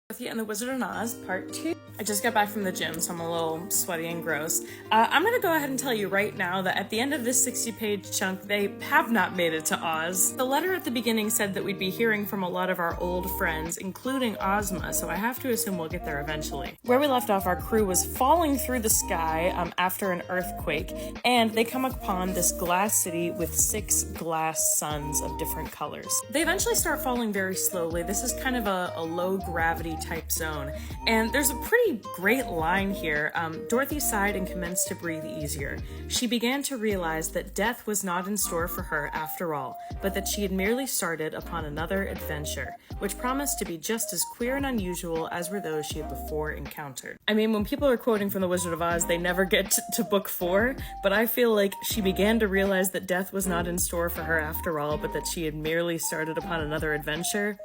Dorothy and the Wizard of Oz, Part 2. I just got back from the gym, so I'm a little sweaty and gross. I'm gonna go ahead and tell you right now that at the end of this 60-page chunk, they have not made it to Oz. The letter at the beginning said that we'd be hearing from a lot of our old friends, including Ozma, so I have to assume we'll get there eventually. Where we left off, our crew was falling through the sky after an earthquake, and they come upon this glass city with 6 glass suns of different colors. They eventually start falling very slowly. This is kind of a low gravity type zone, and there's a pretty great line here. Dorothy sighed and commenced to breathe easier. She began to realize that death was not in store for her after all, but that she had merely started upon another adventure, which promised to be just as queer and unusual as were those she had before encountered. I mean, when people are quoting from The Wizard of Oz, they never get to book 4, but I feel like she began to realize that death was not in store for her after all, but that she had merely started upon another adventure.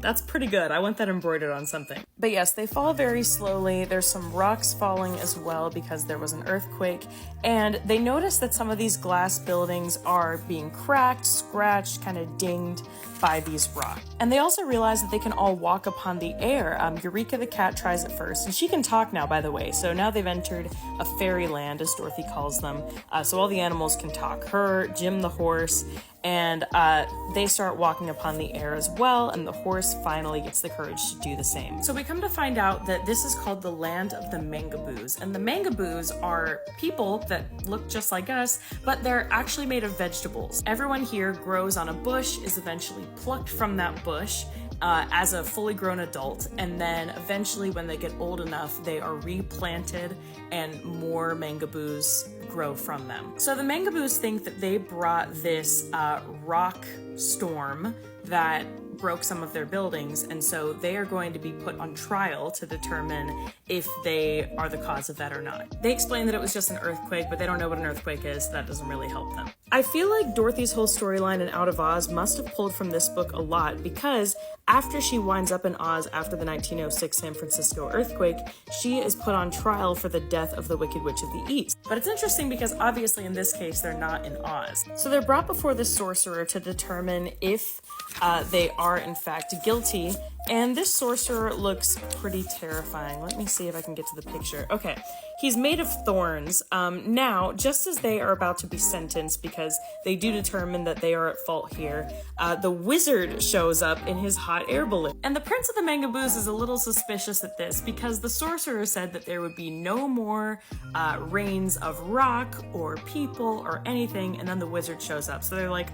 That's pretty good. I want that embroidered on something. But yes, they fall very slowly. There's some rocks falling as well because there was an earthquake, and they notice that some of these glass buildings are being cracked, scratched, kind of dinged by these rocks. And they also realize that they can all walk upon the air. Eureka the cat tries it first, and she can talk now, by the way, so now they've entered a fairyland, as Dorothy calls them, so all the animals can talk. Her, Jim the horse, and they start walking upon the air as well, and the horse finally gets the courage to do the same. So we come to find out that this is called the land of the Mangaboos, and the Mangaboos are people that look just like us, but they're actually made of vegetables. Everyone here grows on a bush, is eventually plucked from that bush as a fully grown adult, and then eventually when they get old enough, they are replanted and more Mangaboos grow from them. So the Mangaboos think that they brought this rock storm that broke some of their buildings, and so they are going to be put on trial to determine if they are the cause of that or not. They explain that it was just an earthquake, but they don't know what an earthquake is, so that doesn't really help them. I feel like Dorothy's whole storyline in Out of Oz must have pulled from this book a lot, because after she winds up in Oz after the 1906 San Francisco earthquake, she is put on trial for the death of the Wicked Witch of the East. But it's interesting because obviously in this case they're not in Oz. So they're brought before the sorcerer to determine if they are in fact guilty, and this sorcerer looks pretty terrifying. Let me see if I can get to the picture. Okay, he's made of thorns. Now, just as they are about to be sentenced, because they do determine that they are at fault here, the wizard shows up in his hot air balloon. And the Prince of the Mangaboos is a little suspicious at this, because the sorcerer said that there would be no more rains of rock or people or anything, and then the wizard shows up. So they're like,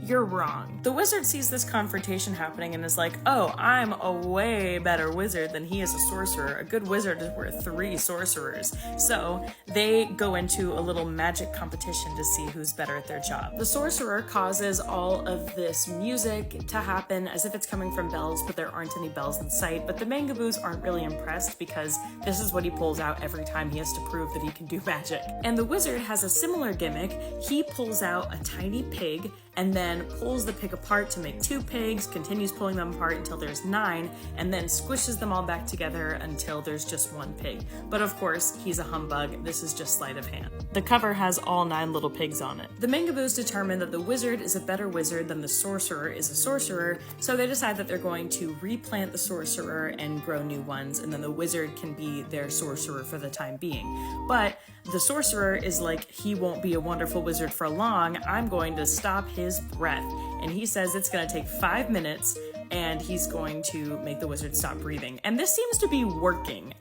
you're wrong. The wizard sees this confrontation happening and is like, oh, I'm a way better wizard than he is a sorcerer. A good wizard is worth 3 sorcerers. So they go into a little magic competition to see who's better at their job. The sorcerer causes all of this music to happen as if it's coming from bells, but there aren't any bells in sight. But the Mangaboos aren't really impressed because this is what he pulls out every time he has to prove that he can do magic. And the wizard has a similar gimmick. He pulls out a tiny pig and then pulls the pig apart to make 2 pigs, continues pulling them apart until there's 9, and then squishes them all back together until there's just 1 pig. But of course, he's a humbug. This is just sleight of hand. The cover has all 9 little pigs on it. The Mangaboos determine that the wizard is a better wizard than the sorcerer is a sorcerer, so they decide that they're going to replant the sorcerer and grow new ones, and then the wizard can be their sorcerer for the time being. But the sorcerer is like, he won't be a wonderful wizard for long. I'm going to stop his breath. And he says it's going to take 5 minutes and he's going to make the wizard stop breathing. And this seems to be working.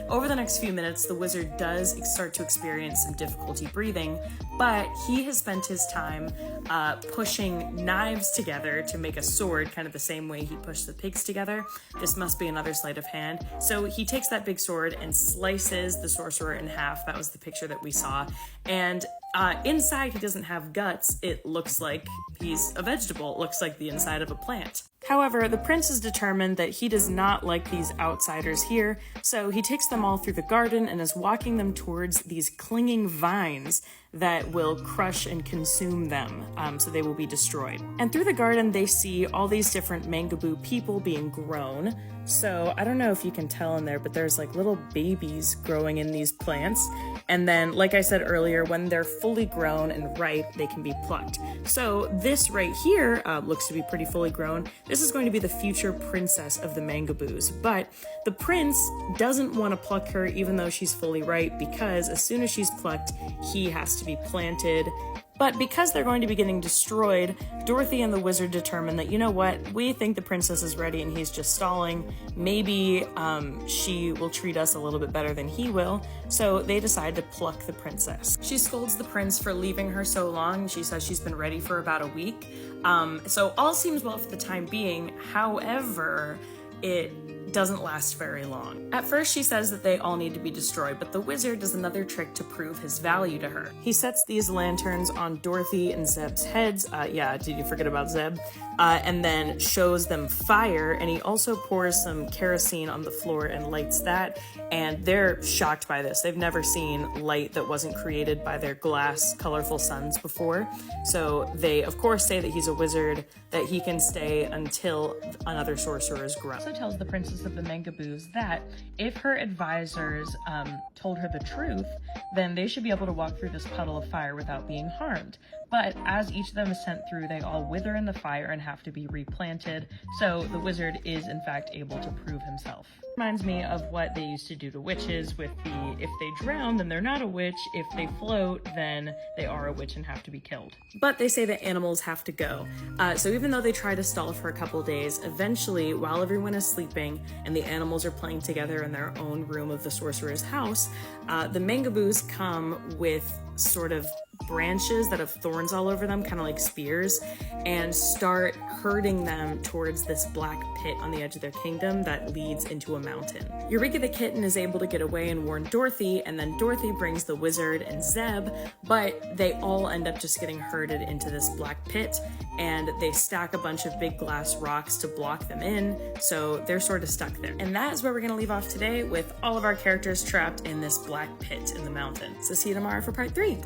Over the next few minutes, the wizard does start to experience some difficulty breathing, but he has spent his time pushing knives together to make a sword, kind of the same way he pushed the pigs together. This must be another sleight of hand. So he takes that big sword and slices the sorcerer in half. That was the picture that we saw. And inside, he doesn't have guts. It looks like he's a vegetable. It looks like the inside of a plant. However, the prince is determined that he does not like these outsiders here, so he takes them all through the garden and is walking them towards these clinging vines that will crush and consume them, so they will be destroyed. And through the garden, they see all these different Mangaboo people being grown. So I don't know if you can tell in there, but there's like little babies growing in these plants. And then, like I said earlier, when they're fully grown and ripe, they can be plucked. So this right here looks to be pretty fully grown. This is going to be the future princess of the Mangaboos. But the prince doesn't want to pluck her even though she's fully ripe, because as soon as she's plucked, he has to be planted. But because they're going to be getting destroyed, Dorothy and the wizard determine that, you know what, we think the princess is ready and he's just stalling. Maybe she will treat us a little bit better than he will. So they decide to pluck the princess. She scolds the prince for leaving her so long. She says she's been ready for about a week. So all seems well for the time being. However, it doesn't last very long. At first she says that they all need to be destroyed, but the wizard does another trick to prove his value to her. He sets these lanterns on Dorothy and Zeb's heads, yeah, did you forget about Zeb? And then shows them fire, and he also pours some kerosene on the floor and lights that, and they're shocked by this. They've never seen light that wasn't created by their glass, colorful suns before. So they, of course, say that he's a wizard, that he can stay until another sorcerer is grown. Also tells the princess of the Mangaboos that if her advisors told her the truth, then they should be able to walk through this puddle of fire without being harmed. But as each of them is sent through, they all wither in the fire and have to be replanted. So the wizard is in fact able to prove himself. Reminds me of what they used to do to witches with the, if they drown, then they're not a witch. If they float, then they are a witch and have to be killed. But they say that animals have to go. So even though they try to stall for a couple days, eventually, while everyone is sleeping and the animals are playing together in their own room of the sorcerer's house, the Mangaboos come with sort of branches that have thorns all over them, kind of like spears, and start herding them towards this black pit on the edge of their kingdom that leads into a mountain. Eureka the kitten is able to get away and warn Dorothy, and then Dorothy brings the wizard and Zeb, but they all end up just getting herded into this black pit, and they stack a bunch of big glass rocks to block them in, so they're sort of stuck there. And that is where we're going to leave off today, with all of our characters trapped in this black pit in the mountain. So see you tomorrow for part 3.